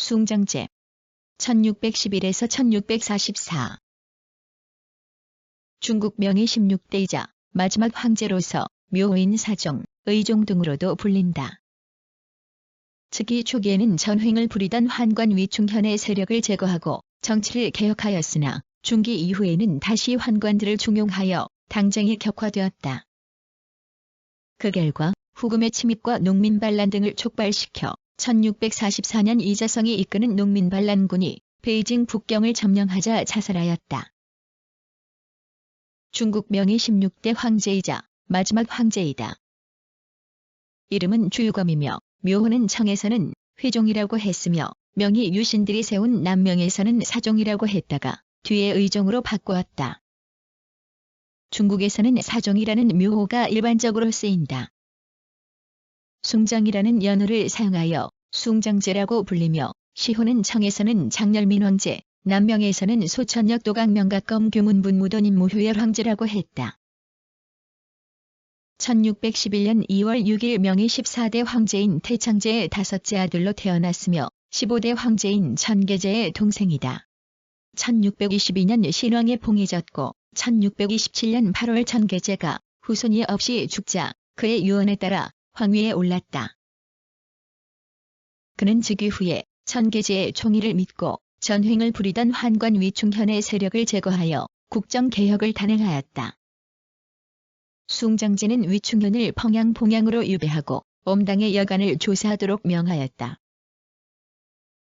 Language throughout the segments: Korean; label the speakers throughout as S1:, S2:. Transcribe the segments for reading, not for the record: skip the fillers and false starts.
S1: 숭정제 1611에서 1644 중국 명의 16대이자 마지막 황제로서 묘인 사종, 의종 등으로도 불린다. 즉위 초기에는 전횡을 부리던 환관 위충현의 세력을 제거하고 정치를 개혁하였으나 중기 이후에는 다시 환관들을 중용하여 당쟁이 격화되었다. 그 결과 후금의 침입과 농민반란 등을 촉발시켜 1644년 이자성이 이끄는 농민반란군이 베이징 북경을 점령하자 자살하였다. 중국 명의 16대 황제이자 마지막 황제이다. 이름은 줄검이며 묘호는 청에서는 회종이라고 했으며 명의 유신들이 세운 남명에서는 사종이라고 했다가 뒤에 의종으로 바꾸었다. 중국에서는 사종이라는 묘호가 일반적으로 쓰인다. 숭정이라는 연호를 사용하여 숭정제라고 불리며 시호는 청에서는 장렬민왕제, 남명에서는 소천역 도강명각검 규문분무도님 무효열 황제라고 했다. 1611년 2월 6일 명의 14대 황제인 태창제의 5째 아들로 태어났으며 15대 황제인 천계제의 동생이다. 1622년 신왕에 봉해졌고 1627년 8월 천계제가 후손이 없이 죽자 그의 유언에 따라 황위에 올랐다. 그는 즉위 후에 천계제의 총의를 믿고 전횡을 부리던 환관 위충현의 세력을 제거하여 국정개혁을 단행하였다. 숭정제는 위충현을 평양 봉양으로 유배하고 엄당의 여간을 조사하도록 명하였다.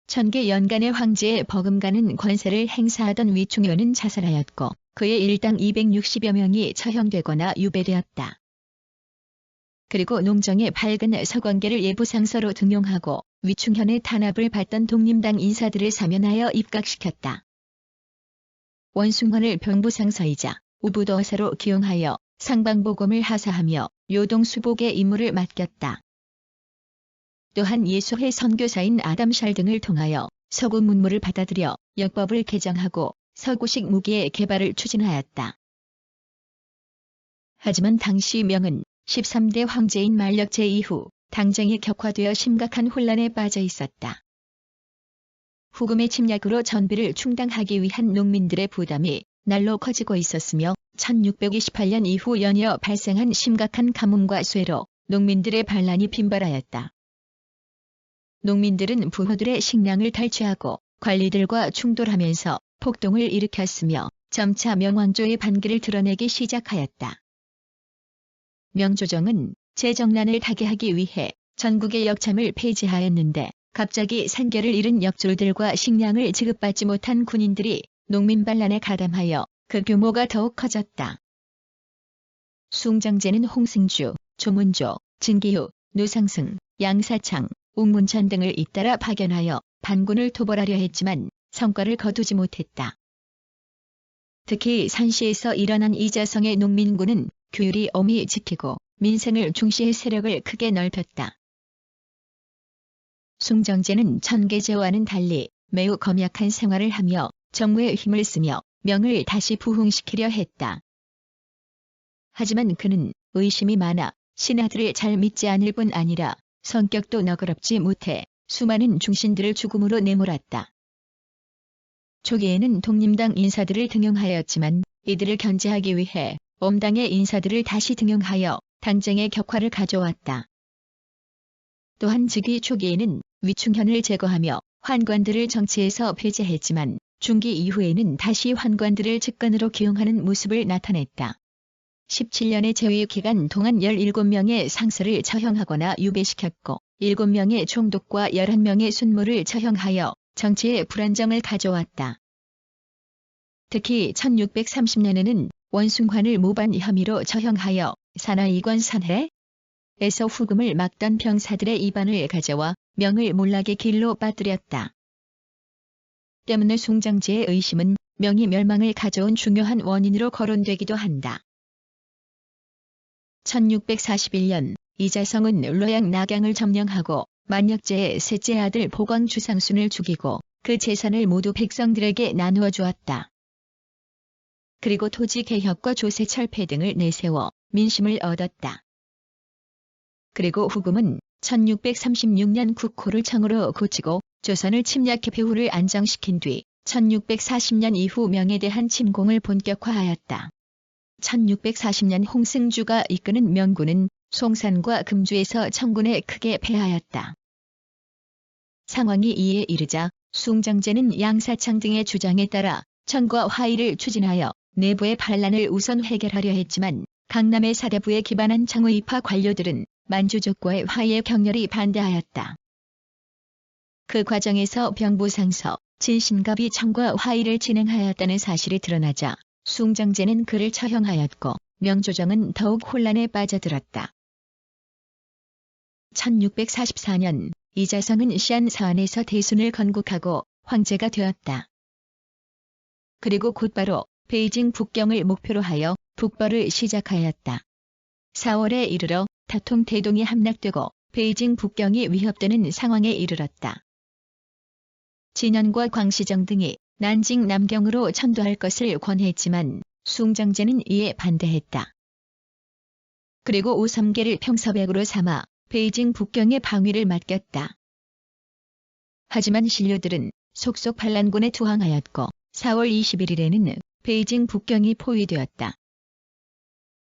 S1: 천계 연간의 황제의 버금가는 권세를 행사하던 위충현은 자살하였고 그의 일당 260여 명이 처형되거나 유배되었다. 그리고 농정의 밝은 서광계를 예부상서로 등용하고 위충현의 탄압을 받던 독림당 인사들을 사면하여 입각시켰다. 원숭헌을 병부상서이자 우부도사로 기용하여 상방보검을 하사하며 요동수복의 임무를 맡겼다. 또한 예수회 선교사인 아담샬 등을 통하여 서구 문물을 받아들여 역법을 개정하고 서구식 무기의 개발을 추진하였다. 하지만 당시 명은 13대 황제인 만력제 이후 당쟁이 격화되어 심각한 혼란에 빠져 있었다. 후금의 침략으로 전비를 충당하기 위한 농민들의 부담이 날로 커지고 있었으며 1628년 이후 연이어 발생한 심각한 가뭄과 쇠로 농민들의 반란이 빈발하였다. 농민들은 부호들의 식량을 탈취하고 관리들과 충돌하면서 폭동을 일으켰으며 점차 명왕조의 반기를 드러내기 시작하였다. 명조정은 재정난을 타개하기 위해 전국의 역참을 폐지하였는데 갑자기 생계를 잃은 역졸들과 식량을 지급받지 못한 군인들이 농민반란에 가담하여 그 규모가 더욱 커졌다. 숭정제는 홍승주, 조문조, 진기후, 노상승, 양사창, 웅문천 등을 잇따라 파견하여 반군을 토벌하려 했지만 성과를 거두지 못했다. 특히 산시에서 일어난 이자성의 농민군은 규율이 엄히 지키고 민생을 중시해 세력을 크게 넓혔다. 숭정제는 천계제와는 달리 매우 검약한 생활을 하며 정무에 힘을 쓰며 명을 다시 부흥시키려 했다. 하지만 그는 의심이 많아 신하들을 잘 믿지 않을 뿐 아니라 성격도 너그럽지 못해 수많은 중신들을 죽음으로 내몰았다. 초기에는 독림당 인사들을 등용하였지만 이들을 견제하기 위해 엄당의 인사들을 다시 등용하여 당쟁의 격화를 가져왔다. 또한 즉위 초기에는 위충현을 제거하며 환관들을 정치에서 폐지했지만 중기 이후에는 다시 환관들을 직관으로 기용하는 모습을 나타냈다. 17년의 재위 기간 동안 17명의 상서를 처형하거나 유배시켰고 7명의 총독과 11명의 순모를 처형하여 정치의 불안정을 가져왔다. 특히 1630년에는 원숭환을 모반 혐의로 처형하여 산하이관 산해에서 후금을 막던 병사들의 이반을 가져와 명을 몰락의 길로 빠뜨렸다. 때문에 숭정제의 의심은 명의 멸망을 가져온 중요한 원인으로 거론되기도 한다. 1641년 이자성은 로양 낙양을 점령하고 만력제의 셋째 아들 보광주상순을 죽이고 그 재산을 모두 백성들에게 나누어 주었다. 그리고 토지 개혁과 조세 철폐 등을 내세워 민심을 얻었다. 그리고 후금은 1636년 국호를 청으로 고치고 조선을 침략해 배후를 안정시킨 뒤 1640년 이후 명에 대한 침공을 본격화하였다. 1640년 홍승주가 이끄는 명군은 송산과 금주에서 청군에 크게 패하였다. 상황이 이에 이르자 숭정제는 양사창 등의 주장에 따라 청과 화의를 추진하여 내부의 반란을 우선 해결하려 했지만 강남의 사대부에 기반한 청의파 관료들은 만주족과의 화의에 격렬히 반대하였다. 그 과정에서 병부상서 진신갑이 청과 화의를 진행하였다는 사실이 드러나자 숭정제는 그를 처형하였고 명조정은 더욱 혼란에 빠져들었다. 1644년 이자성은 시안사안에서 대순을 건국하고 황제가 되었다. 그리고 곧바로 베이징 북경을 목표로 하여 북벌을 시작하였다. 4월에 이르러 타통 대동이 함락되고 베이징 북경이 위협되는 상황에 이르렀다. 진현과 광시정 등이 난징 남경으로 천도할 것을 권했지만 숭정제는 이에 반대했다. 그리고 오삼계를 평서백으로 삼아 베이징 북경의 방위를 맡겼다. 하지만 신료들은 속속 반란군에 투항하였고 4월 21일에는 베이징 북경이 포위되었다.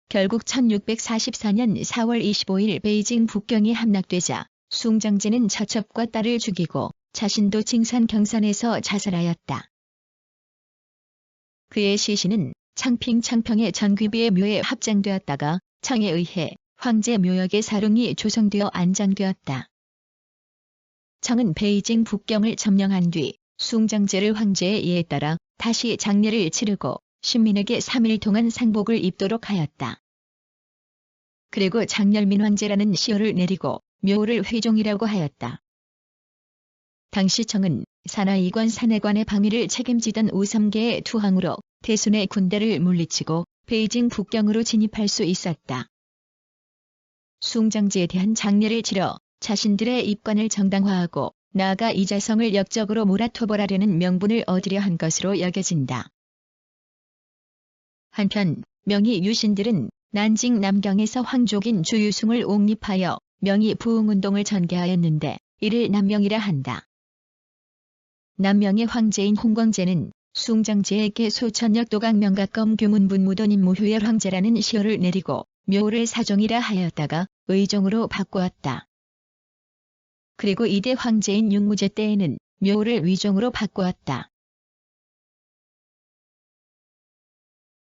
S1: 결국 1644년 4월 25일 베이징 북경이 함락되자 숭정제는 처첩과 딸을 죽이고 자신도 징산 경산에서 자살하였다. 그의 시신은 창평의 전귀비의 묘에 합장되었다가 청에 의해 황제 묘역의 사릉이 조성되어 안장되었다. 청은 베이징 북경을 점령한 뒤 숭정제를 황제의 예에 따라 다시 장례를 치르고 신민에게 3일 동안 상복을 입도록 하였다. 그리고 장렬민 황제라는 시호를 내리고 묘를 회종이라고 하였다. 당시 청은 산하이관 산해관의 방위를 책임지던 오삼계의 투항으로 대순의 군대를 물리치고 베이징 북경으로 진입할 수 있었다. 숭정제에 대한 장례를 치러 자신들의 입관을 정당화하고 나아가 이자성을 역적으로 몰아토벌하려는 명분을 얻으려 한 것으로 여겨진다. 한편 명의 유신들은 난징 남경에서 황족인 주유승을 옹립하여 명의 부흥운동을 전개하였는데 이를 남명이라 한다. 남명의 황제인 홍광제는 숭정제에게 소천역 도강명각검 규문분무돈 임무효열 황제라는 시호를 내리고 묘를 사종이라 하였다가 의종으로 바꾸었다. 그리고 이대 황제인 육무제 때에는 묘를 위종으로 바꾸었다.